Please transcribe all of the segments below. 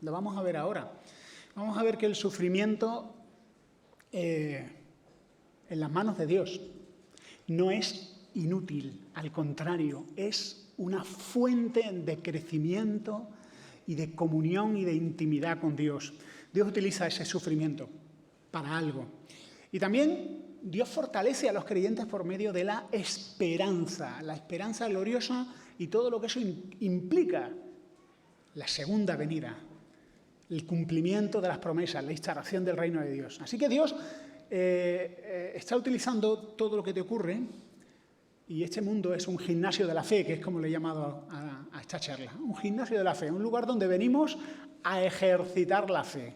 Lo vamos a ver ahora. Vamos a ver que el sufrimiento en las manos de Dios no es inútil, al contrario, es una fuente de crecimiento y de comunión y de intimidad con Dios. Dios utiliza ese sufrimiento para algo. Y también Dios fortalece a los creyentes por medio de la esperanza gloriosa y todo lo que eso implica, la segunda venida, el cumplimiento de las promesas, la instalación del reino de Dios. Así que Dios está utilizando todo lo que te ocurre, y este mundo es un gimnasio de la fe, que es como le he llamado a esta charla. Un gimnasio de la fe, un lugar donde venimos a ejercitar la fe.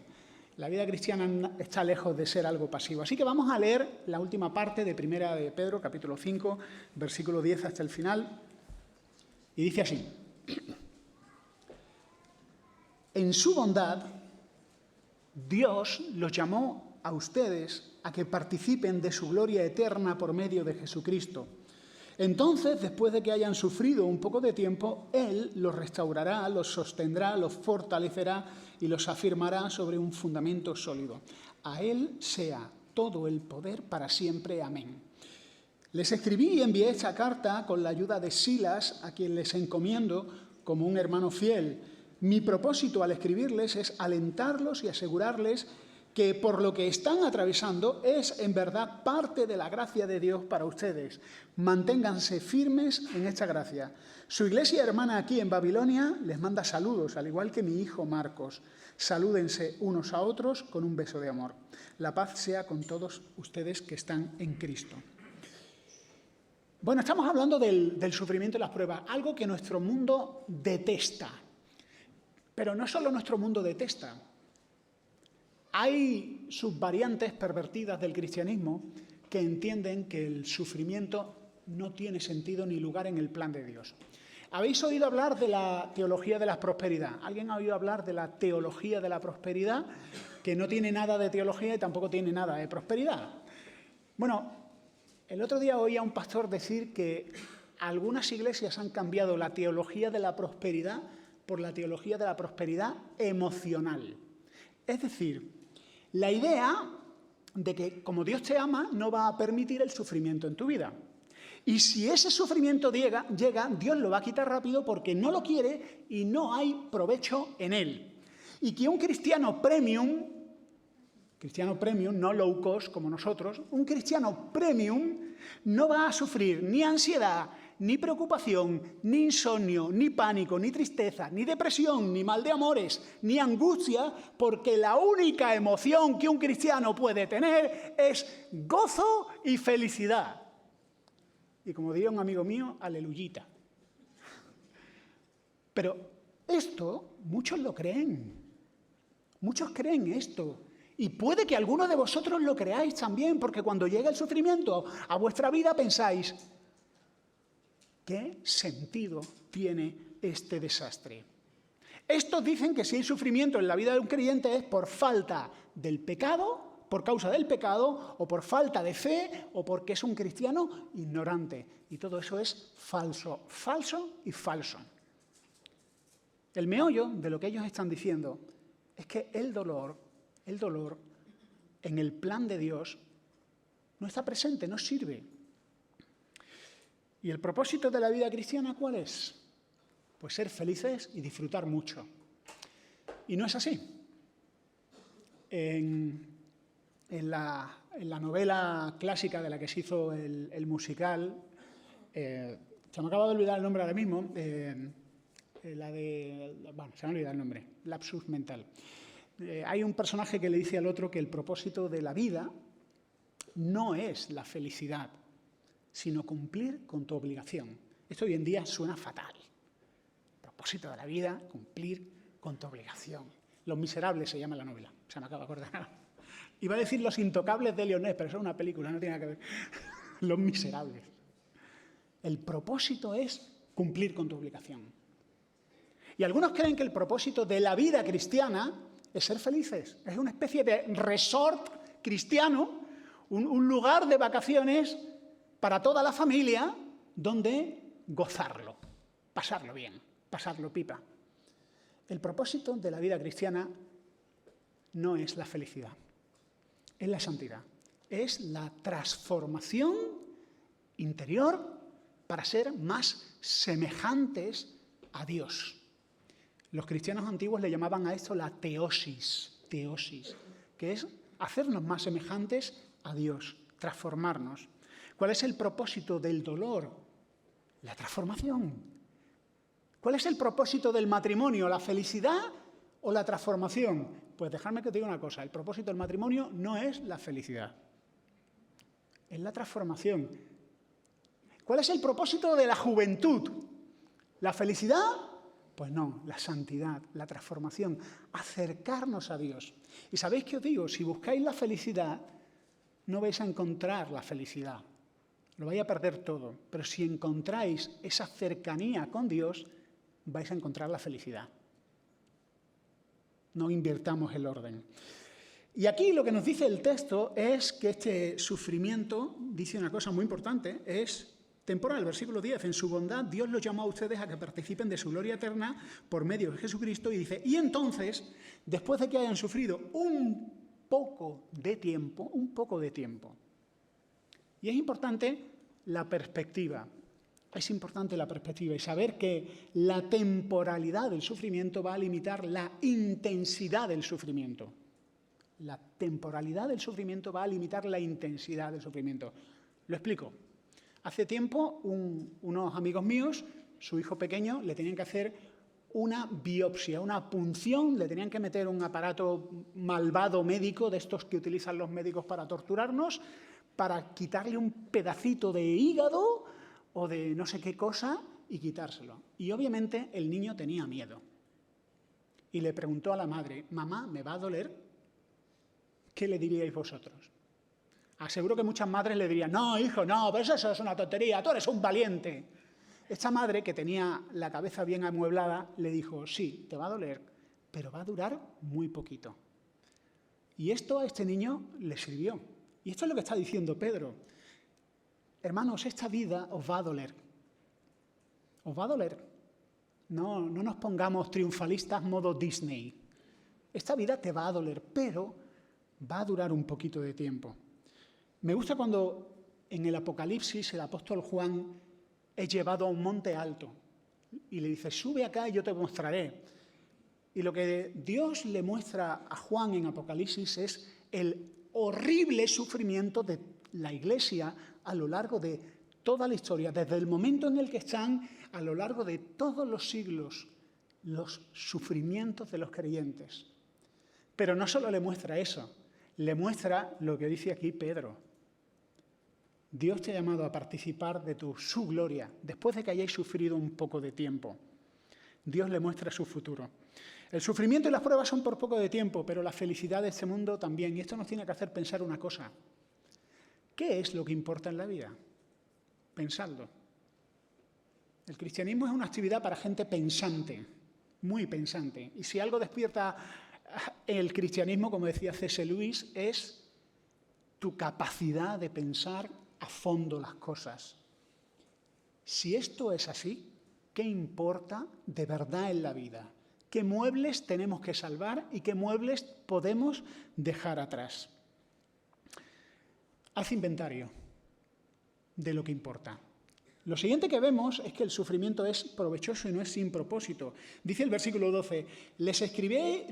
La vida cristiana está lejos de ser algo pasivo. Así que vamos a leer la última parte de Primera de Pedro, capítulo 5, versículo 10 hasta el final. Y dice así: en su bondad, Dios los llamó a ustedes a que participen de su gloria eterna por medio de Jesucristo. Entonces, después de que hayan sufrido un poco de tiempo, Él los restaurará, los sostendrá, los fortalecerá y los afirmará sobre un fundamento sólido. A Él sea todo el poder para siempre. Amén. Les escribí y envié esta carta con la ayuda de Silas, a quien les encomiendo como un hermano fiel. Mi propósito al escribirles es alentarlos y asegurarles que por lo que están atravesando es en verdad parte de la gracia de Dios para ustedes. Manténganse firmes en esta gracia. Su iglesia hermana aquí en Babilonia les manda saludos, al igual que mi hijo Marcos. Salúdense unos a otros con un beso de amor. La paz sea con todos ustedes que están en Cristo. Bueno, estamos hablando del sufrimiento y las pruebas, algo que nuestro mundo detesta. Pero no solo nuestro mundo detesta. Hay subvariantes pervertidas del cristianismo que entienden que el sufrimiento no tiene sentido ni lugar en el plan de Dios. ¿Habéis oído hablar de la teología de la prosperidad? ¿Alguien ha oído hablar de la teología de la prosperidad? Que no tiene nada de teología y tampoco tiene nada de prosperidad. Bueno, el otro día oí a un pastor decir que algunas iglesias han cambiado la teología de la prosperidad por la teología de la prosperidad emocional. Es decir, la idea de que como Dios te ama, no va a permitir el sufrimiento en tu vida. Y si ese sufrimiento llega, Dios lo va a quitar rápido porque no lo quiere y no hay provecho en él. Y que un cristiano premium, no low cost como nosotros, un cristiano premium no va a sufrir ni ansiedad, ni preocupación, ni insomnio, ni pánico, ni tristeza, ni depresión, ni mal de amores, ni angustia, porque la única emoción que un cristiano puede tener es gozo y felicidad. Y como diría un amigo mío, aleluyita. Pero esto muchos lo creen. Muchos creen esto. Y puede que algunos de vosotros lo creáis también, porque cuando llega el sufrimiento a vuestra vida pensáis: ¿qué sentido tiene este desastre? Estos dicen que si hay sufrimiento en la vida de un creyente es por falta del pecado, por causa del pecado, o por falta de fe, o porque es un cristiano ignorante. Y todo eso es falso, falso y falso. El meollo de lo que ellos están diciendo es que el dolor en el plan de Dios no está presente, no sirve. ¿Y el propósito de la vida cristiana cuál es? Pues ser felices y disfrutar mucho. Y no es así. En la novela clásica de la que se hizo el musical, se me acaba de olvidar el nombre ahora mismo, se me ha olvidado el nombre, lapsus mental. Hay un personaje que le dice al otro que el propósito de la vida no es la felicidad, sino cumplir con tu obligación. Esto hoy en día suena fatal. Propósito de la vida, cumplir con tu obligación. Los Miserables se llama la novela, se me acaba de acordar. Iba a decir Los Intocables de Leonés, pero eso es una película, no tiene nada que ver. Los Miserables. El propósito es cumplir con tu obligación. Y algunos creen que el propósito de la vida cristiana es ser felices. Es una especie de resort cristiano, un lugar de vacaciones para toda la familia, donde gozarlo, pasarlo bien, pasarlo pipa. El propósito de la vida cristiana no es la felicidad, es la santidad, es la transformación interior para ser más semejantes a Dios. Los cristianos antiguos le llamaban a esto la teosis, que es hacernos más semejantes a Dios, transformarnos. ¿Cuál es el propósito del dolor? La transformación. ¿Cuál es el propósito del matrimonio? ¿La felicidad o la transformación? Pues dejadme que os diga una cosa, el propósito del matrimonio no es la felicidad, es la transformación. ¿Cuál es el propósito de la juventud? ¿La felicidad? Pues no, la santidad, la transformación, acercarnos a Dios. Y ¿sabéis qué os digo? Si buscáis la felicidad, no vais a encontrar la felicidad, lo vais a perder todo. Pero si encontráis esa cercanía con Dios, vais a encontrar la felicidad. No invirtamos el orden. Y aquí lo que nos dice el texto es que este sufrimiento, dice una cosa muy importante, es temporal. Versículo 10, en su bondad Dios los llamó a ustedes a que participen de su gloria eterna por medio de Jesucristo. Y dice, y entonces, después de que hayan sufrido un poco de tiempo, y es importante la perspectiva. Es importante la perspectiva y saber que la temporalidad del sufrimiento va a limitar la intensidad del sufrimiento. La temporalidad del sufrimiento va a limitar la intensidad del sufrimiento. Lo explico. Hace tiempo, unos amigos míos, su hijo pequeño, le tenían que hacer una biopsia, una punción, le tenían que meter un aparato malvado médico, de estos que utilizan los médicos para torturarnos, para quitarle un pedacito de hígado o de no sé qué cosa y quitárselo. Y obviamente el niño tenía miedo. Y le preguntó a la madre, mamá, ¿me va a doler? ¿Qué le diríais vosotros? Aseguro que muchas madres le dirían, no, hijo, no, pero eso es una tontería, tú eres un valiente. Esta madre, que tenía la cabeza bien amueblada, le dijo, sí, te va a doler, pero va a durar muy poquito. Y esto a este niño le sirvió. Y esto es lo que está diciendo Pedro. Hermanos, esta vida os va a doler. Os va a doler. No nos pongamos triunfalistas modo Disney. Esta vida te va a doler, pero va a durar un poquito de tiempo. Me gusta cuando en el Apocalipsis el apóstol Juan es llevado a un monte alto y le dice, sube acá y yo te mostraré. Y lo que Dios le muestra a Juan en Apocalipsis es el horrible sufrimiento de la Iglesia a lo largo de toda la historia, desde el momento en el que están a lo largo de todos los siglos, los sufrimientos de los creyentes. Pero no solo le muestra eso, le muestra lo que dice aquí Pedro. Dios te ha llamado a participar de su gloria, después de que hayáis sufrido un poco de tiempo. Dios le muestra su futuro. El sufrimiento y las pruebas son por poco de tiempo, pero la felicidad de este mundo también. Y esto nos tiene que hacer pensar una cosa. ¿Qué es lo que importa en la vida? Pensadlo. El cristianismo es una actividad para gente pensante, muy pensante. Y si algo despierta el cristianismo, como decía C.S. Lewis, es tu capacidad de pensar a fondo las cosas. Si esto es así, ¿qué importa de verdad en la vida? ¿Qué muebles tenemos que salvar y qué muebles podemos dejar atrás? Haz inventario de lo que importa. Lo siguiente que vemos es que el sufrimiento es provechoso y no es sin propósito. Dice el versículo 12, les escribí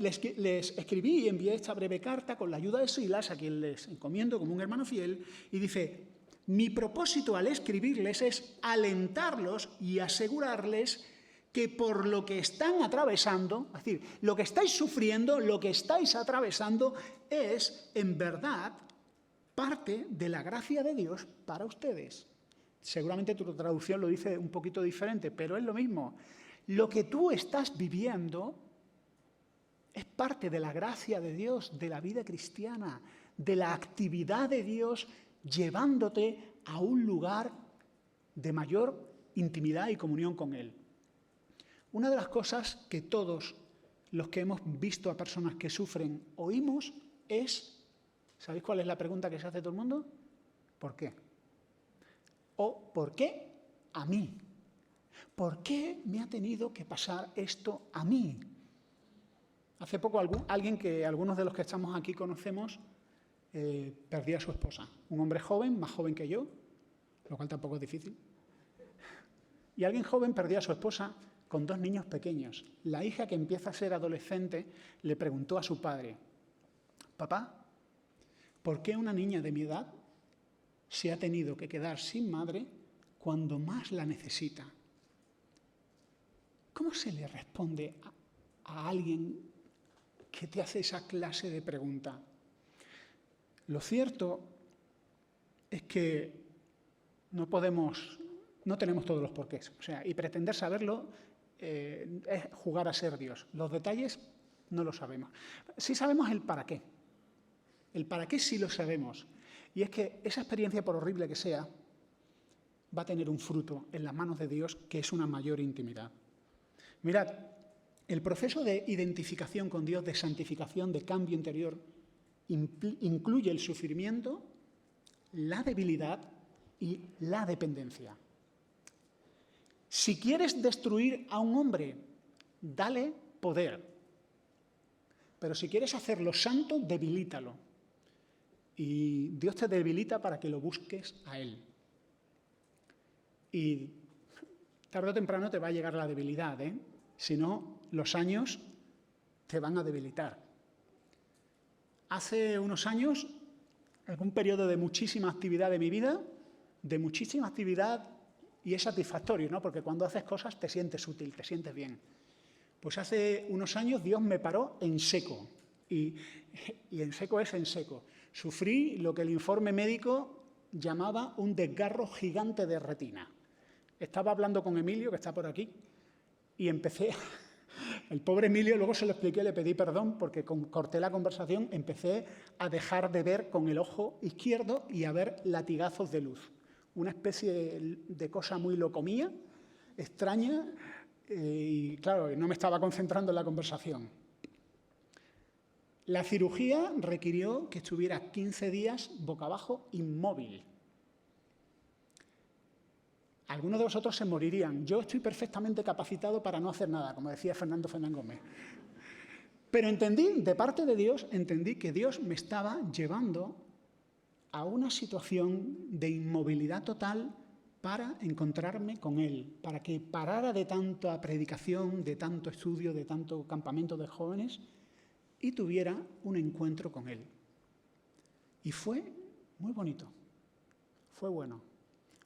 y envié esta breve carta con la ayuda de Silas, a quien les encomiendo como un hermano fiel, y dice, mi propósito al escribirles es alentarlos y asegurarles que por lo que están atravesando, es decir, lo que estáis sufriendo, lo que estáis atravesando, es en verdad parte de la gracia de Dios para ustedes. Seguramente tu traducción lo dice un poquito diferente, pero es lo mismo. Lo que tú estás viviendo es parte de la gracia de Dios, de la vida cristiana, de la actividad de Dios llevándote a un lugar de mayor intimidad y comunión con Él. Una de las cosas que todos los que hemos visto a personas que sufren oímos es, ¿sabéis cuál es la pregunta que se hace todo el mundo? ¿Por qué? ¿O por qué a mí? ¿Por qué me ha tenido que pasar esto a mí? Hace poco alguien que algunos de los que estamos aquí conocemos perdió a su esposa. Un hombre joven, más joven que yo, lo cual tampoco es difícil. Y alguien joven perdió a su esposa con 2 niños pequeños. La hija, que empieza a ser adolescente, le preguntó a su padre: «Papá, ¿por qué una niña de mi edad se ha tenido que quedar sin madre cuando más la necesita?» ¿Cómo se le responde a alguien que te hace esa clase de pregunta? Lo cierto es que no tenemos todos los porqués. O sea, y pretender saberlo es jugar a ser Dios. Los detalles no lo sabemos. Sí sabemos el para qué. El para qué sí lo sabemos. Y es que esa experiencia, por horrible que sea, va a tener un fruto en las manos de Dios, que es una mayor intimidad. Mirad, el proceso de identificación con Dios, de santificación, de cambio interior, incluye el sufrimiento, la debilidad y la dependencia. Si quieres destruir a un hombre, dale poder. Pero si quieres hacerlo santo, debilítalo. Y Dios te debilita para que lo busques a Él. Y tarde o temprano te va a llegar la debilidad, ¿eh? Si no, los años te van a debilitar. Hace unos años, en un periodo de muchísima actividad de mi vida, de muchísima actividad, y es satisfactorio, ¿no? Porque cuando haces cosas te sientes útil, te sientes bien. Pues hace unos años Dios me paró en seco, y en seco es en seco. Sufrí lo que el informe médico llamaba un desgarro gigante de retina. Estaba hablando con Emilio, que está por aquí, y empecé... El pobre Emilio, luego se lo expliqué, le pedí perdón, porque corté la conversación, empecé a dejar de ver con el ojo izquierdo y a ver latigazos de luz. Una especie de cosa muy locomía, extraña, y claro, no me estaba concentrando en la conversación. La cirugía requirió que estuviera 15 días boca abajo, inmóvil. Algunos de vosotros se morirían. Yo estoy perfectamente capacitado para no hacer nada, como decía Fernando Fernández Gómez. Pero entendí, de parte de Dios, entendí que Dios me estaba llevando a una situación de inmovilidad total para encontrarme con Él, para que parara de tanta predicación, de tanto estudio, de tanto campamento de jóvenes y tuviera un encuentro con Él. Y fue muy bonito, fue bueno.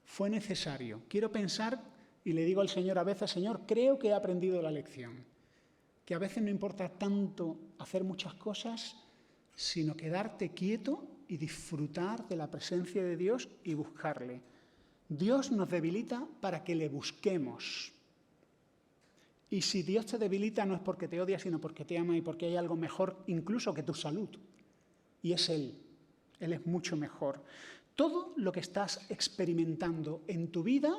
Fue necesario. Quiero pensar, y le digo al Señor a veces: Señor, creo que he aprendido la lección. Que a veces no importa tanto hacer muchas cosas, sino quedarte quieto y disfrutar de la presencia de Dios y buscarle. Dios nos debilita para que le busquemos. Y si Dios te debilita no es porque te odia, sino porque te ama y porque hay algo mejor incluso que tu salud. Y es Él. Él es mucho mejor. Todo lo que estás experimentando en tu vida,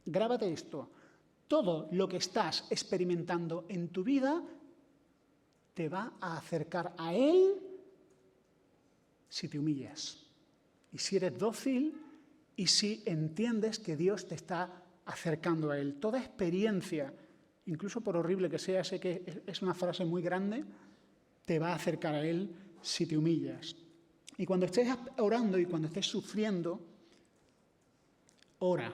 grábate esto, todo lo que estás experimentando en tu vida te va a acercar a Él si te humillas. Y si eres dócil y si entiendes que Dios te está acercando a Él. Toda experiencia, incluso por horrible que sea, sé que es una frase muy grande, te va a acercar a Él si te humillas. Y cuando estés orando y cuando estés sufriendo, ora: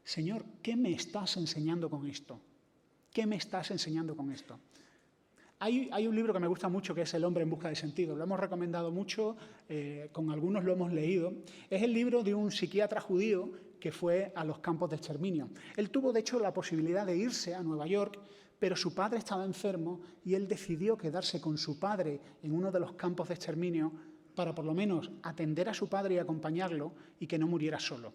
Señor, ¿qué me estás enseñando con esto? ¿Qué me estás enseñando con esto? Hay un libro que me gusta mucho, que es El hombre en busca de sentido. Lo hemos recomendado mucho, con algunos lo hemos leído. Es el libro de un psiquiatra judío que fue a los campos de exterminio. Él tuvo, de hecho, la posibilidad de irse a Nueva York, pero su padre estaba enfermo y él decidió quedarse con su padre en uno de los campos de exterminio para por lo menos atender a su padre y acompañarlo y que no muriera solo.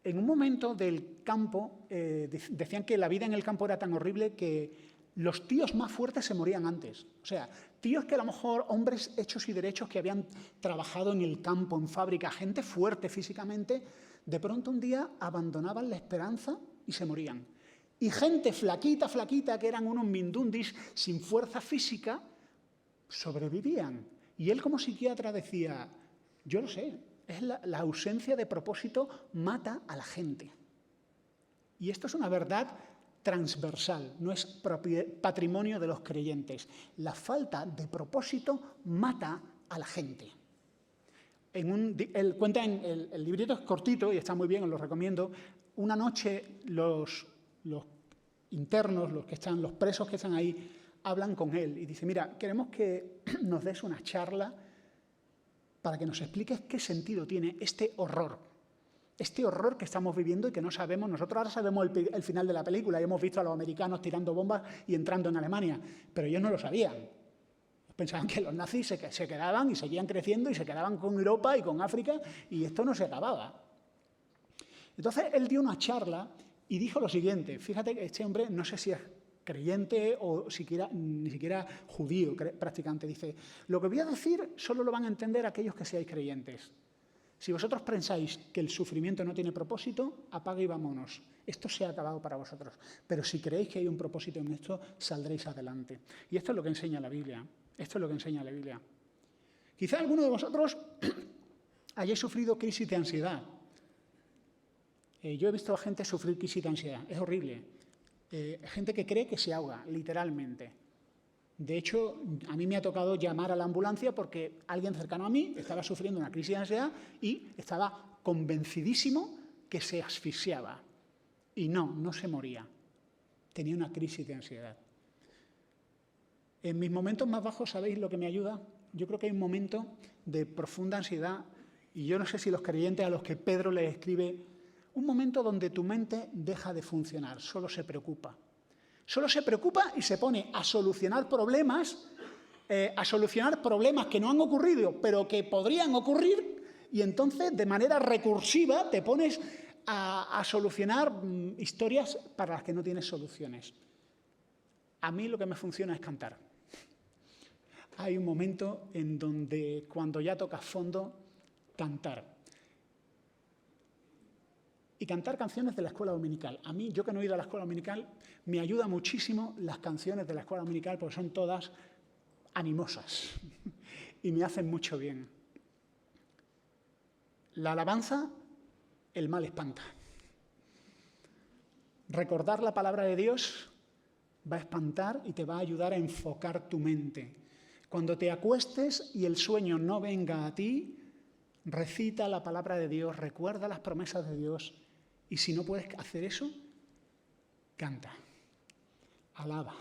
En un momento del campo, decían que la vida en el campo era tan horrible que los tíos más fuertes se morían antes. O sea, tíos que a lo mejor, hombres hechos y derechos que habían trabajado en el campo, en fábrica, gente fuerte físicamente, de pronto un día abandonaban la esperanza y se morían. Y gente flaquita, que eran unos mindundis sin fuerza física, sobrevivían. Y él como psiquiatra decía: yo lo sé, es la ausencia de propósito mata a la gente. Y esto es una verdad transversal, no es patrimonio de los creyentes. La falta de propósito mata a la gente. Él cuenta el librito es cortito y está muy bien, os lo recomiendo. Una noche los internos, los presos que están ahí, hablan con él y dice, mira, queremos que nos des una charla para que nos expliques qué sentido tiene este horror que estamos viviendo y que no sabemos. Nosotros ahora sabemos el final de la película y hemos visto a los americanos tirando bombas y entrando en Alemania, pero ellos no lo sabían. Pensaban que los nazis se quedaban y seguían creciendo y se quedaban con Europa y con África y esto no se acababa. Entonces él dio una charla y dijo lo siguiente, fíjate que este hombre no sé si es creyente o ni siquiera judío practicante, dice, lo que voy a decir solo lo van a entender aquellos que seáis creyentes. Si vosotros pensáis que el sufrimiento no tiene propósito, apaga y vámonos. Esto se ha acabado para vosotros. Pero si creéis que hay un propósito en esto, saldréis adelante. Y esto es lo que enseña la Biblia. Esto es lo que enseña la Biblia. Quizá alguno de vosotros hayáis sufrido crisis de ansiedad. Yo he visto a gente sufrir crisis de ansiedad. Es horrible. Gente que cree que se ahoga, literalmente. De hecho, a mí me ha tocado llamar a la ambulancia porque alguien cercano a mí estaba sufriendo una crisis de ansiedad y estaba convencidísimo que se asfixiaba. Y no se moría. Tenía una crisis de ansiedad. En mis momentos más bajos, ¿sabéis lo que me ayuda? Yo creo que hay un momento de profunda ansiedad, y yo no sé si los creyentes a los que Pedro les escribe, un momento donde tu mente deja de funcionar, solo se preocupa. Solo se preocupa y se pone a solucionar problemas que no han ocurrido, pero que podrían ocurrir, y entonces de manera recursiva te pones a solucionar historias para las que no tienes soluciones. A mí lo que me funciona es cantar. Hay un momento en donde, cuando ya tocas fondo, cantar. Y cantar canciones de la escuela dominical. A mí, yo que no he ido a la escuela dominical, me ayuda muchísimo las canciones de la escuela dominical porque son todas animosas y me hacen mucho bien. La alabanza, el mal espanta. Recordar la palabra de Dios va a espantar y te va a ayudar a enfocar tu mente. Cuando te acuestes y el sueño no venga a ti, recita la palabra de Dios, recuerda las promesas de Dios, y si no puedes hacer eso, canta, alaba,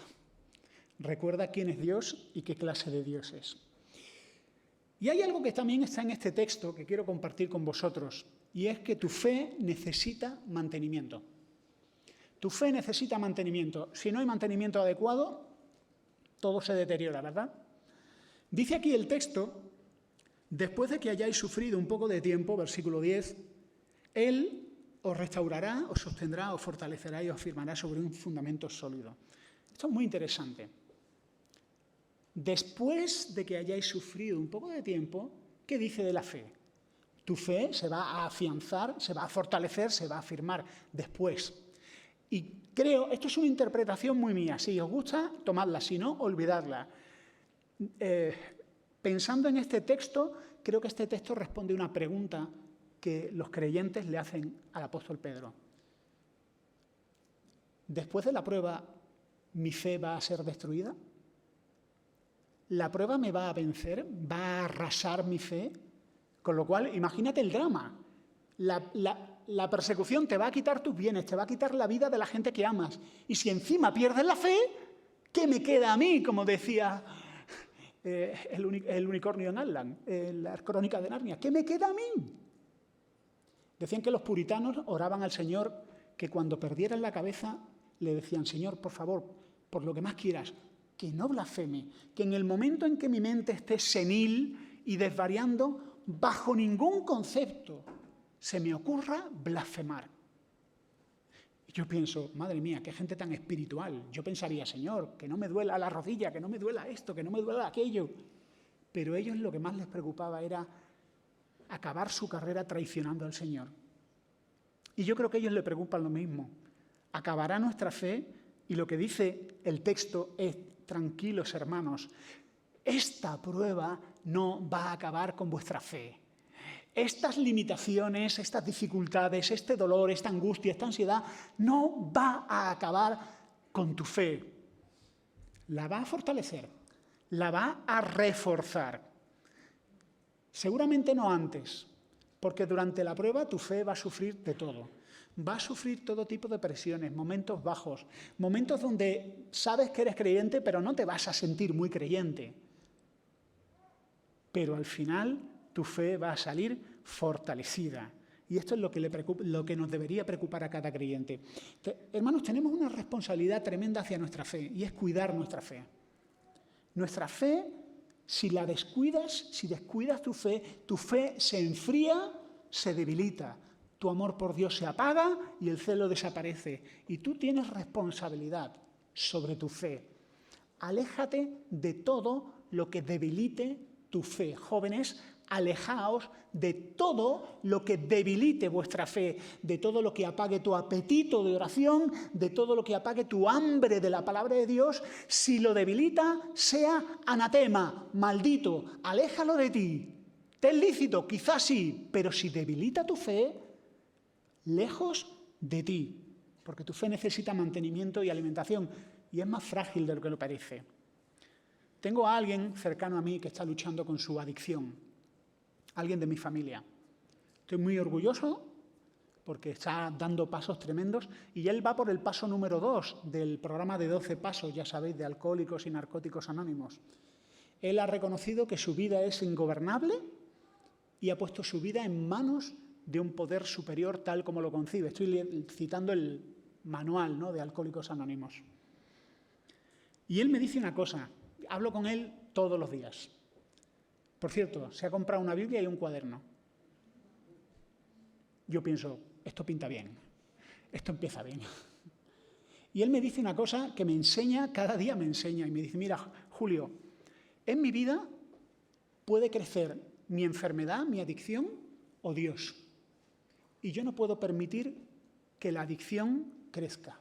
recuerda quién es Dios y qué clase de Dios es. Y hay algo que también está en este texto que quiero compartir con vosotros, y es que tu fe necesita mantenimiento. Tu fe necesita mantenimiento. Si no hay mantenimiento adecuado, todo se deteriora, ¿verdad? Dice aquí el texto, después de que hayáis sufrido un poco de tiempo, versículo 10, Él os restaurará, os sostendrá, os fortalecerá y os firmará sobre un fundamento sólido. Esto es muy interesante. Después de que hayáis sufrido un poco de tiempo, ¿qué dice de la fe? Tu fe se va a afianzar, se va a fortalecer, se va a afirmar después. Y creo, esto es una interpretación muy mía, si os gusta, tomadla, si no, olvidadla. Pensando en este texto, creo que este texto responde a una pregunta que los creyentes le hacen al apóstol Pedro. Después de la prueba, ¿mi fe va a ser destruida? ¿La prueba me va a vencer? ¿Va a arrasar mi fe? Con lo cual, imagínate el drama. La persecución te va a quitar tus bienes, te va a quitar la vida de la gente que amas. Y si encima pierdes la fe, ¿qué me queda a mí? Como decía el unicornio en Aslan, en la crónica de Narnia. ¿Qué me queda a mí? Decían que los puritanos oraban al Señor que cuando perdieran la cabeza le decían, Señor, por favor, por lo que más quieras, que no blasfeme, que en el momento en que mi mente esté senil y desvariando, bajo ningún concepto se me ocurra blasfemar. Y yo pienso, madre mía, qué gente tan espiritual. Yo pensaría, Señor, que no me duela la rodilla, que no me duela esto, que no me duela aquello. Pero a ellos lo que más les preocupaba era acabar su carrera traicionando al Señor. Y yo creo que a ellos les preocupa lo mismo. Acabará nuestra fe, y lo que dice el texto es, tranquilos hermanos, esta prueba no va a acabar con vuestra fe. Estas limitaciones, estas dificultades, este dolor, esta angustia, esta ansiedad, no va a acabar con tu fe. La va a fortalecer, la va a reforzar. Seguramente no antes, porque durante la prueba tu fe va a sufrir de todo. Va a sufrir todo tipo de presiones, momentos bajos, momentos donde sabes que eres creyente, pero no te vas a sentir muy creyente. Pero al final tu fe va a salir fortalecida. Y esto es lo que nos debería preocupar a cada creyente. Hermanos, tenemos una responsabilidad tremenda hacia nuestra fe, y es cuidar nuestra fe. Nuestra fe, si la descuidas, si descuidas tu fe se enfría, se debilita. Tu amor por Dios se apaga y el celo desaparece. Y tú tienes responsabilidad sobre tu fe. Aléjate de todo lo que debilite tu fe. Jóvenes, alejaos de todo lo que debilite vuestra fe, de todo lo que apague tu apetito de oración, de todo lo que apague tu hambre de la palabra de Dios. Si lo debilita, sea anatema, maldito, aléjalo de ti. ¿Te es lícito? Quizás sí, pero si debilita tu fe, lejos de ti, porque tu fe necesita mantenimiento y alimentación, y es más frágil de lo que lo parece. Tengo a alguien cercano a mí que está luchando con su adicción, alguien de mi familia. Estoy muy orgulloso porque está dando pasos tremendos y él va por el paso número 2 del programa de 12 pasos, ya sabéis, de Alcohólicos y Narcóticos Anónimos. Él ha reconocido que su vida es ingobernable y ha puesto su vida en manos de un poder superior tal como lo concibe. Estoy citando el manual, ¿no?, de Alcohólicos Anónimos. Y él me dice una cosa, hablo con él todos los días. Por cierto, se ha comprado una Biblia y un cuaderno. Yo pienso, esto pinta bien, esto empieza bien. Y él me dice una cosa que me enseña, cada día me enseña, y me dice, mira, Julio, en mi vida puede crecer mi enfermedad, mi adicción o Dios. Y yo no puedo permitir que la adicción crezca.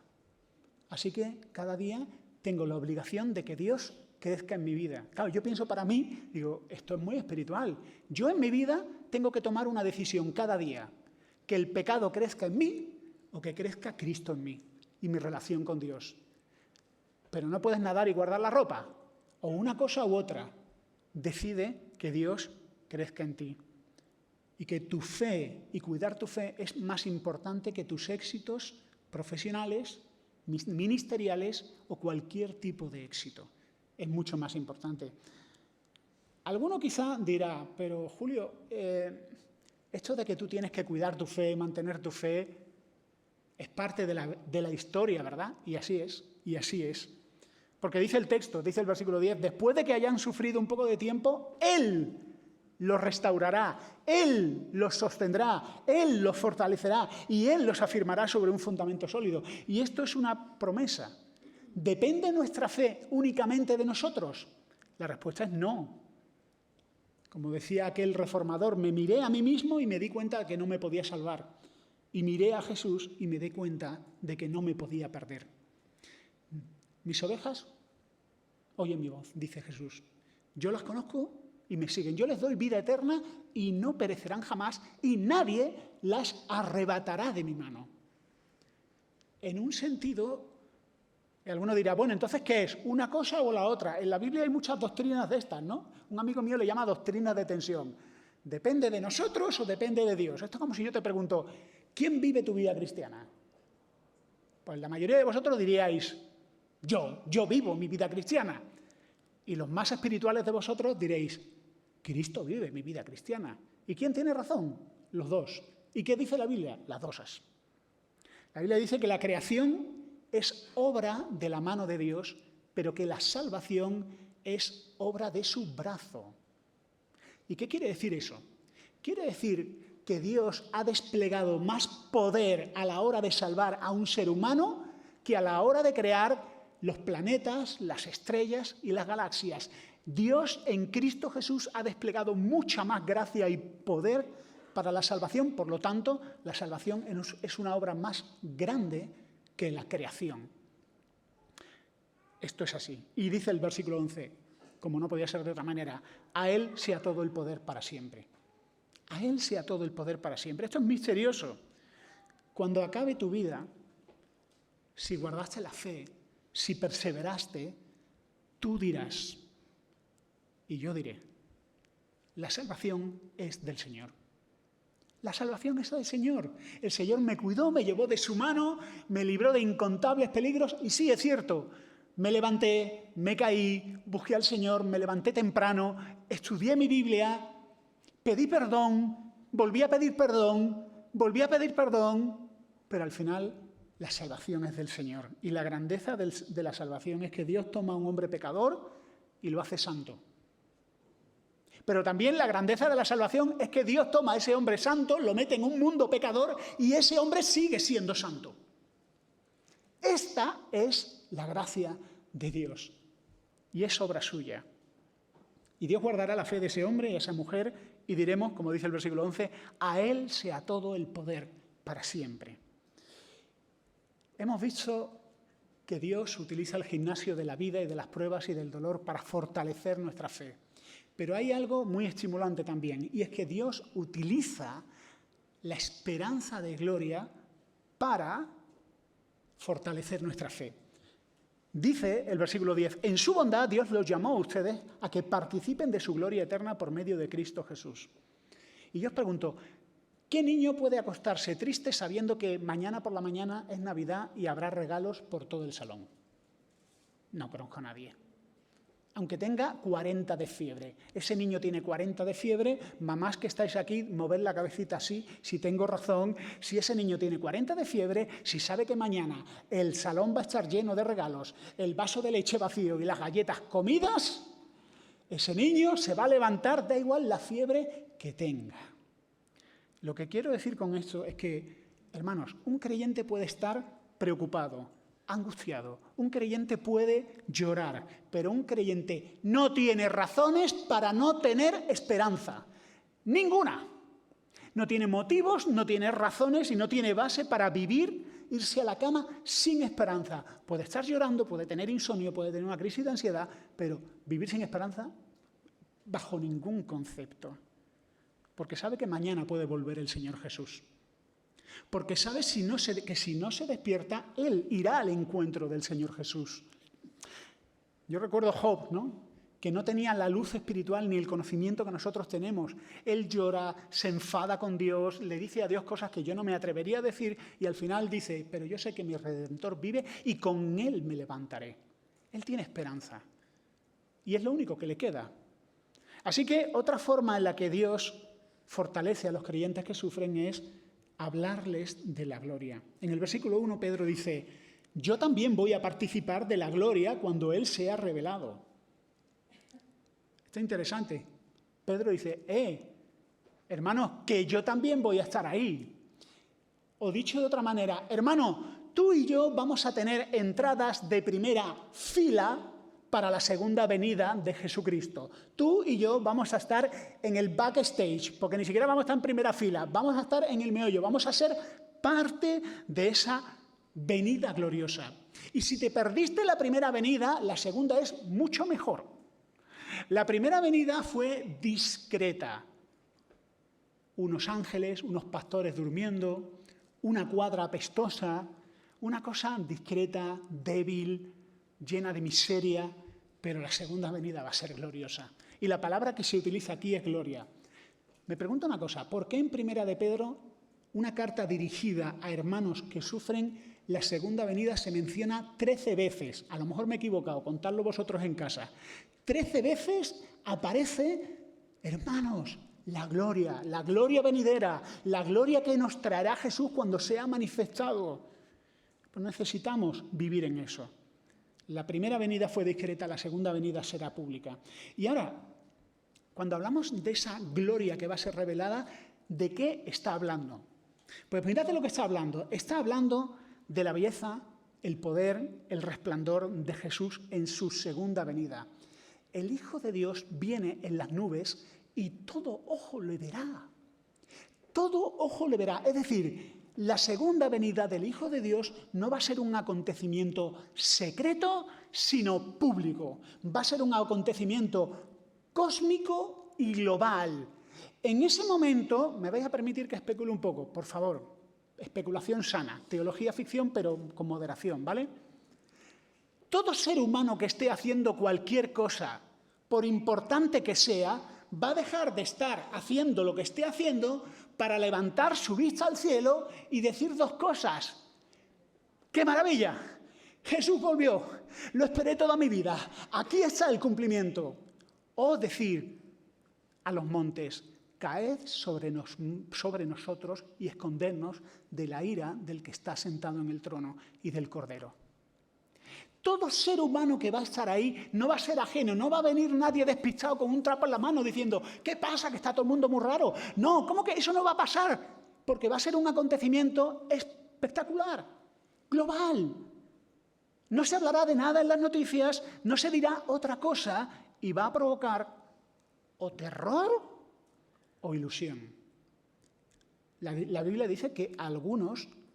Así que cada día tengo la obligación de que Dios crezca en mi vida. Claro, yo pienso para mí, digo, esto es muy espiritual. Yo en mi vida tengo que tomar una decisión cada día, que el pecado crezca en mí o que crezca Cristo en mí y mi relación con Dios. Pero no puedes nadar y guardar la ropa, o una cosa u otra. Decide que Dios crezca en ti. Y que tu fe y cuidar tu fe es más importante que tus éxitos profesionales, ministeriales o cualquier tipo de éxito. Es mucho más importante. Alguno quizá dirá, pero Julio, esto de que tú tienes que cuidar tu fe, mantener tu fe, es parte de la historia, ¿verdad? Y así es, y así es. Porque dice el texto, dice el versículo 10, después de que hayan sufrido un poco de tiempo, Él los restaurará, Él los sostendrá, Él los fortalecerá y Él los afirmará sobre un fundamento sólido. Y esto es una promesa. ¿Depende nuestra fe únicamente de nosotros? La respuesta es no. Como decía aquel reformador, me miré a mí mismo y me di cuenta de que no me podía salvar. Y miré a Jesús y me di cuenta de que no me podía perder. Mis ovejas oyen mi voz, dice Jesús. Yo las conozco y me siguen. Yo les doy vida eterna y no perecerán jamás y nadie las arrebatará de mi mano. En un sentido, alguno dirá, bueno, entonces, ¿qué es? ¿Una cosa o la otra? En la Biblia hay muchas doctrinas de estas, ¿no? Un amigo mío le llama doctrina de tensión. ¿Depende de nosotros o depende de Dios? Esto es como si yo te pregunto, ¿quién vive tu vida cristiana? Pues la mayoría de vosotros diríais, yo vivo mi vida cristiana. Y los más espirituales de vosotros diréis, Cristo vive mi vida cristiana. ¿Y quién tiene razón? Los dos. ¿Y qué dice la Biblia? Las dosas. La Biblia dice que la creación es obra de la mano de Dios, pero que la salvación es obra de su brazo. ¿Y qué quiere decir eso? Quiere decir que Dios ha desplegado más poder a la hora de salvar a un ser humano que a la hora de crear los planetas, las estrellas y las galaxias. Dios en Cristo Jesús ha desplegado mucha más gracia y poder para la salvación, por lo tanto, la salvación es una obra más grande que la creación. Esto es así. Y dice el versículo 11, como no podía ser de otra manera, a Él sea todo el poder para siempre. A Él sea todo el poder para siempre. Esto es misterioso. Cuando acabe tu vida, si guardaste la fe, si perseveraste, tú dirás, y yo diré, la salvación es del Señor. La salvación es del Señor. El Señor me cuidó, me llevó de su mano, me libró de incontables peligros y sí, es cierto, me levanté, me caí, busqué al Señor, me levanté temprano, estudié mi Biblia, pedí perdón, volví a pedir perdón, pero al final la salvación es del Señor. Y la grandeza de la salvación es que Dios toma a un hombre pecador y lo hace santo. Pero también la grandeza de la salvación es que Dios toma a ese hombre santo, lo mete en un mundo pecador y ese hombre sigue siendo santo. Esta es la gracia de Dios y es obra suya. Y Dios guardará la fe de ese hombre y esa mujer y diremos, como dice el versículo 11, a Él sea todo el poder para siempre. Hemos visto que Dios utiliza el gimnasio de la vida y de las pruebas y del dolor para fortalecer nuestra fe. Pero hay algo muy estimulante también, y es que Dios utiliza la esperanza de gloria para fortalecer nuestra fe. Dice el versículo 10, en su bondad Dios los llamó a ustedes a que participen de su gloria eterna por medio de Cristo Jesús. Y yo os pregunto, ¿qué niño puede acostarse triste sabiendo que mañana por la mañana es Navidad y habrá regalos por todo el salón? No conozco a nadie. Aunque tenga 40 de fiebre. Ese niño tiene 40 de fiebre, mamás que estáis aquí, moved la cabecita así, si tengo razón. Si ese niño tiene 40 de fiebre, si sabe que mañana el salón va a estar lleno de regalos, el vaso de leche vacío y las galletas comidas, ese niño se va a levantar, da igual la fiebre que tenga. Lo que quiero decir con esto es que, hermanos, un creyente puede estar preocupado, angustiado. Un creyente puede llorar, pero un creyente no tiene razones para no tener esperanza. Ninguna. No tiene motivos, no tiene razones y no tiene base para vivir, irse a la cama sin esperanza. Puede estar llorando, puede tener insomnio, puede tener una crisis de ansiedad, pero vivir sin esperanza bajo ningún concepto. Porque sabe que mañana puede volver el Señor Jesús. Porque sabe que si no se despierta, él irá al encuentro del Señor Jesús. Yo recuerdo a Job, ¿no? Que no tenía la luz espiritual ni el conocimiento que nosotros tenemos. Él llora, se enfada con Dios, le dice a Dios cosas que yo no me atrevería a decir y al final dice, pero yo sé que mi Redentor vive y con Él me levantaré. Él tiene esperanza y es lo único que le queda. Así que otra forma en la que Dios fortalece a los creyentes que sufren es hablarles de la gloria. En el versículo 1 Pedro dice, yo también voy a participar de la gloria cuando Él sea revelado. Está interesante. Pedro dice, hermanos, que yo también voy a estar ahí. O dicho de otra manera, hermano, tú y yo vamos a tener entradas de primera fila para la segunda venida de Jesucristo. Tú y yo vamos a estar en el backstage, porque ni siquiera vamos a estar en primera fila, vamos a estar en el meollo, vamos a ser parte de esa venida gloriosa. Y si te perdiste la primera venida, la segunda es mucho mejor. La primera venida fue discreta. Unos ángeles, unos pastores durmiendo, una cuadra apestosa, una cosa discreta, débil, llena de miseria, pero la segunda venida va a ser gloriosa. Y la palabra que se utiliza aquí es gloria. Me pregunto una cosa, ¿por qué en Primera de Pedro, una carta dirigida a hermanos que sufren, la segunda venida se menciona 13 veces? A lo mejor me he equivocado, contadlo vosotros en casa. 13 veces aparece, hermanos, la gloria venidera, la gloria que nos traerá Jesús cuando sea manifestado. Pues necesitamos vivir en eso. La primera venida fue discreta, la segunda venida será pública. Y ahora, cuando hablamos de esa gloria que va a ser revelada, ¿de qué está hablando? Pues mirad de lo que está hablando. Está hablando de la belleza, el poder, el resplandor de Jesús en su segunda venida. El Hijo de Dios viene en las nubes y todo ojo le verá. Todo ojo le verá. Es decir, la segunda venida del Hijo de Dios no va a ser un acontecimiento secreto, sino público. Va a ser un acontecimiento cósmico y global. En ese momento, me vais a permitir que especule un poco, por favor. Especulación sana, teología ficción, pero con moderación, ¿vale? Todo ser humano que esté haciendo cualquier cosa, por importante que sea, va a dejar de estar haciendo lo que esté haciendo para levantar su vista al cielo y decir dos cosas. ¡Qué maravilla! Jesús volvió, lo esperé toda mi vida, aquí está el cumplimiento. O decir a los montes, caed sobre nosotros y escondernos de la ira del que está sentado en el trono y del Cordero. Todo ser humano que va a estar ahí no va a ser ajeno, no va a venir nadie despistado con un trapo en la mano diciendo, ¿qué pasa? Que está todo el mundo muy raro. No, ¿cómo que eso no va a pasar? Porque va a ser un acontecimiento espectacular, global. No se hablará de nada en las noticias, no se dirá otra cosa y va a provocar o terror o ilusión. La Biblia dice que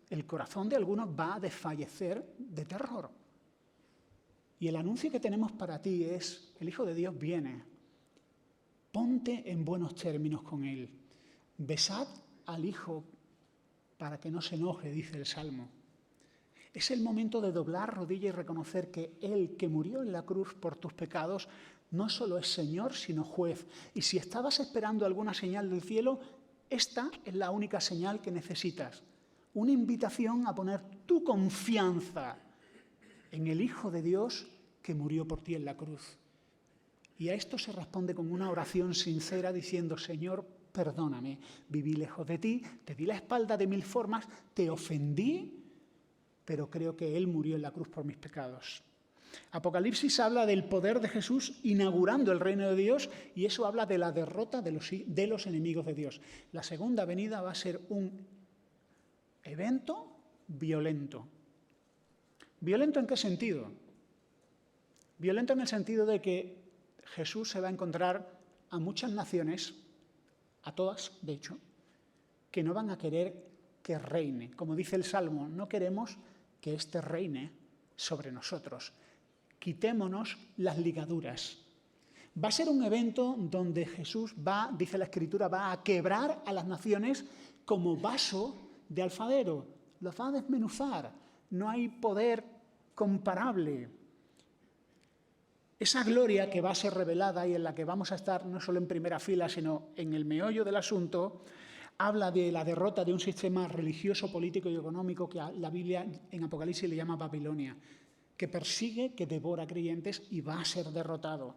el corazón de algunos va a desfallecer de terror. Y el anuncio que tenemos para ti es, el Hijo de Dios viene. Ponte en buenos términos con Él. Besad al Hijo para que no se enoje, dice el Salmo. Es el momento de doblar rodilla y reconocer que Él, que murió en la cruz por tus pecados, no solo es Señor, sino juez. Y si estabas esperando alguna señal del cielo, esta es la única señal que necesitas. Una invitación a poner tu confianza en el Hijo de Dios que murió por ti en la cruz. Y a esto se responde con una oración sincera diciendo, Señor, perdóname, viví lejos de ti, te di la espalda de mil formas, te ofendí, pero creo que Él murió en la cruz por mis pecados. Apocalipsis habla del poder de Jesús inaugurando el reino de Dios y eso habla de la derrota de los enemigos de Dios. La segunda venida va a ser un evento violento. ¿Violento en qué sentido? Violento en el sentido de que Jesús se va a encontrar a muchas naciones, a todas, de hecho, que no van a querer que reine. Como dice el Salmo, no queremos que éste reine sobre nosotros. Quitémonos las ligaduras. Va a ser un evento donde Jesús dice la Escritura, va a quebrar a las naciones como vaso de alfarero. Los va a desmenuzar. No hay poder comparable. Esa gloria que va a ser revelada y en la que vamos a estar no solo en primera fila, sino en el meollo del asunto, habla de la derrota de un sistema religioso, político y económico que la Biblia en Apocalipsis le llama Babilonia, que persigue, que devora creyentes y va a ser derrotado.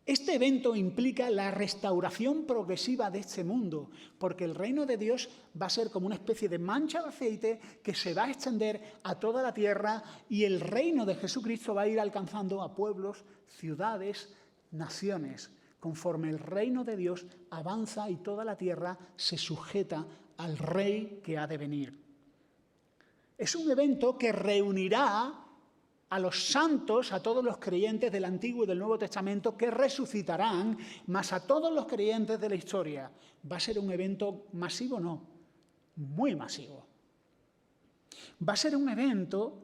Este evento implica la restauración progresiva de este mundo, porque el reino de Dios va a ser como una especie de mancha de aceite que se va a extender a toda la tierra y el reino de Jesucristo va a ir alcanzando a pueblos, ciudades, naciones, conforme el reino de Dios avanza y toda la tierra se sujeta al Rey que ha de venir. Es un evento que reunirá a los santos, a todos los creyentes del Antiguo y del Nuevo Testamento que resucitarán, más a todos los creyentes de la historia. ¿Va a ser un evento masivo? No, muy masivo. Va a ser un evento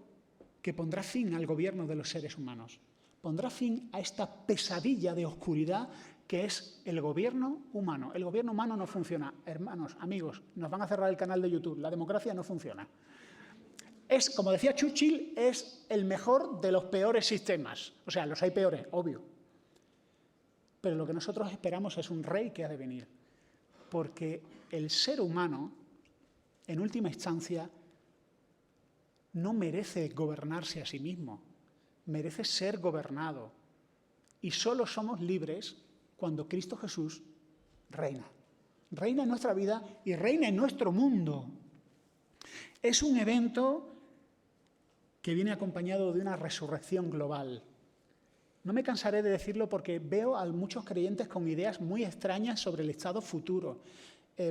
que pondrá fin al gobierno de los seres humanos. Pondrá fin a esta pesadilla de oscuridad que es el gobierno humano. El gobierno humano no funciona. Hermanos, amigos, nos van a cerrar el canal de YouTube. La democracia no funciona. Es, como decía Churchill, es el mejor de los peores sistemas. O sea, los hay peores, obvio. Pero lo que nosotros esperamos es un rey que ha de venir. Porque el ser humano, en última instancia, no merece gobernarse a sí mismo. Merece ser gobernado. Y solo somos libres cuando Cristo Jesús reina. Reina en nuestra vida y reina en nuestro mundo. Es un evento que viene acompañado de una resurrección global. No me cansaré de decirlo porque veo a muchos creyentes con ideas muy extrañas sobre el estado futuro.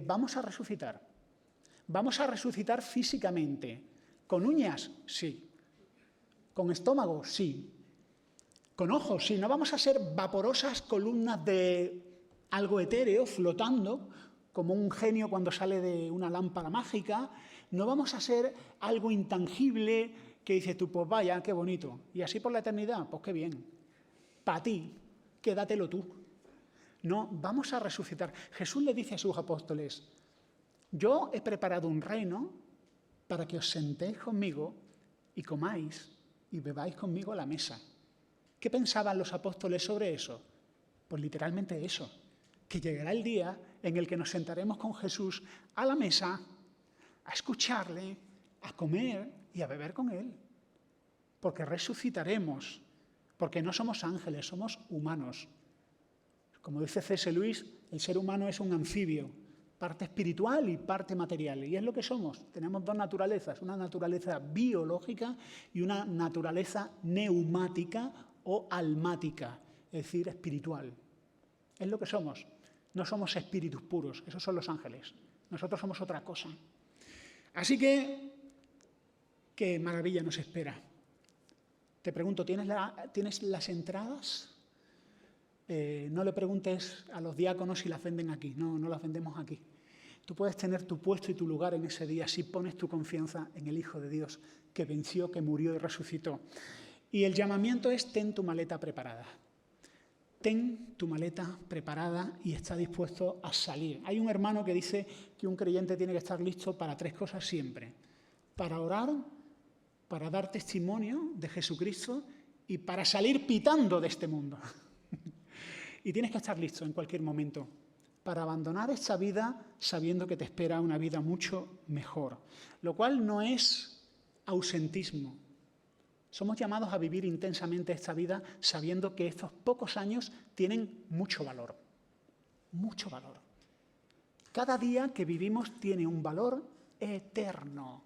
¿Vamos a resucitar? ¿Vamos a resucitar físicamente? ¿Con uñas? Sí. ¿Con estómago? Sí. ¿Con ojos? Sí. ¿No vamos a ser vaporosas columnas de algo etéreo flotando, como un genio cuando sale de una lámpara mágica? ¿No vamos a ser algo intangible que dices tú, pues vaya, qué bonito? Y así por la eternidad, pues qué bien. Para ti, quédatelo tú. No, vamos a resucitar. Jesús le dice a sus apóstoles, yo he preparado un reino para que os sentéis conmigo y comáis y bebáis conmigo a la mesa. ¿Qué pensaban los apóstoles sobre eso? Pues literalmente eso, que llegará el día en el que nos sentaremos con Jesús a la mesa, a escucharle, a comer y a beber con Él. Porque resucitaremos, porque no somos ángeles, somos humanos. Como dice C.S. Lewis, el ser humano es un anfibio, parte espiritual y parte material. Y es lo que somos. Tenemos dos naturalezas, una naturaleza biológica y una naturaleza neumática o almática, es decir, espiritual. Es lo que somos. No somos espíritus puros, esos son los ángeles. Nosotros somos otra cosa. Así que, qué maravilla nos espera. Te pregunto, ¿tienes las entradas? No le preguntes a los diáconos si las venden aquí. No, no las vendemos aquí. Tú puedes tener tu puesto y tu lugar en ese día si pones tu confianza en el Hijo de Dios que venció, que murió y resucitó. Y el llamamiento es: ten tu maleta preparada. Ten tu maleta preparada y está dispuesto a salir. Hay un hermano que dice que un creyente tiene que estar listo para tres cosas siempre: para orar, para dar testimonio de Jesucristo y para salir pitando de este mundo. Y tienes que estar listo en cualquier momento para abandonar esta vida sabiendo que te espera una vida mucho mejor. Lo cual no es ausentismo. Somos llamados a vivir intensamente esta vida sabiendo que estos pocos años tienen mucho valor. Mucho valor. Cada día que vivimos tiene un valor eterno.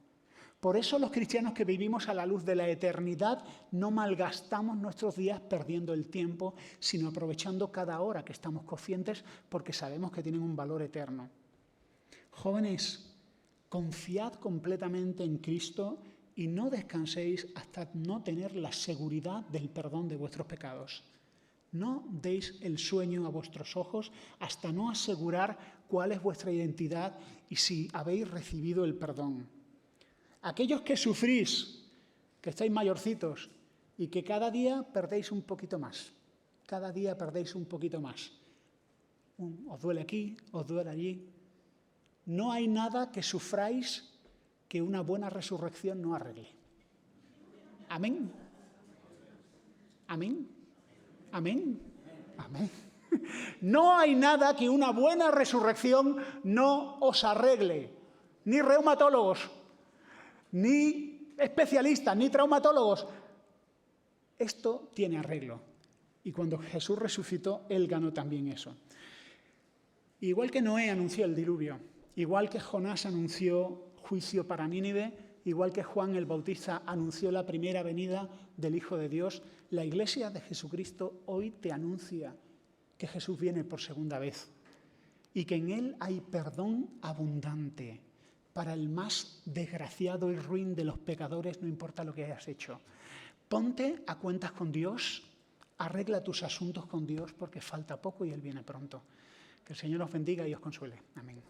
Por eso los cristianos que vivimos a la luz de la eternidad no malgastamos nuestros días perdiendo el tiempo, sino aprovechando cada hora que estamos conscientes porque sabemos que tienen un valor eterno. Jóvenes, confiad completamente en Cristo y no descanséis hasta no tener la seguridad del perdón de vuestros pecados. No deis el sueño a vuestros ojos hasta no asegurar cuál es vuestra identidad y si habéis recibido el perdón. Aquellos que sufrís, que estáis mayorcitos y que cada día perdéis un poquito más. Cada día perdéis un poquito más. Os duele aquí, os duele allí. No hay nada que sufráis que una buena resurrección no arregle. Amén. Amén. Amén. Amén. No hay nada que una buena resurrección no os arregle. Ni reumatólogos, ni especialistas, ni traumatólogos. Esto tiene arreglo. Y cuando Jesús resucitó, Él ganó también eso. Igual que Noé anunció el diluvio, igual que Jonás anunció juicio para Nínive, igual que Juan el Bautista anunció la primera venida del Hijo de Dios, la Iglesia de Jesucristo hoy te anuncia que Jesús viene por segunda vez y que en Él hay perdón abundante para el más desgraciado y ruin de los pecadores, no importa lo que hayas hecho. Ponte a cuentas con Dios, arregla tus asuntos con Dios porque falta poco y Él viene pronto. Que el Señor os bendiga y os consuele. Amén.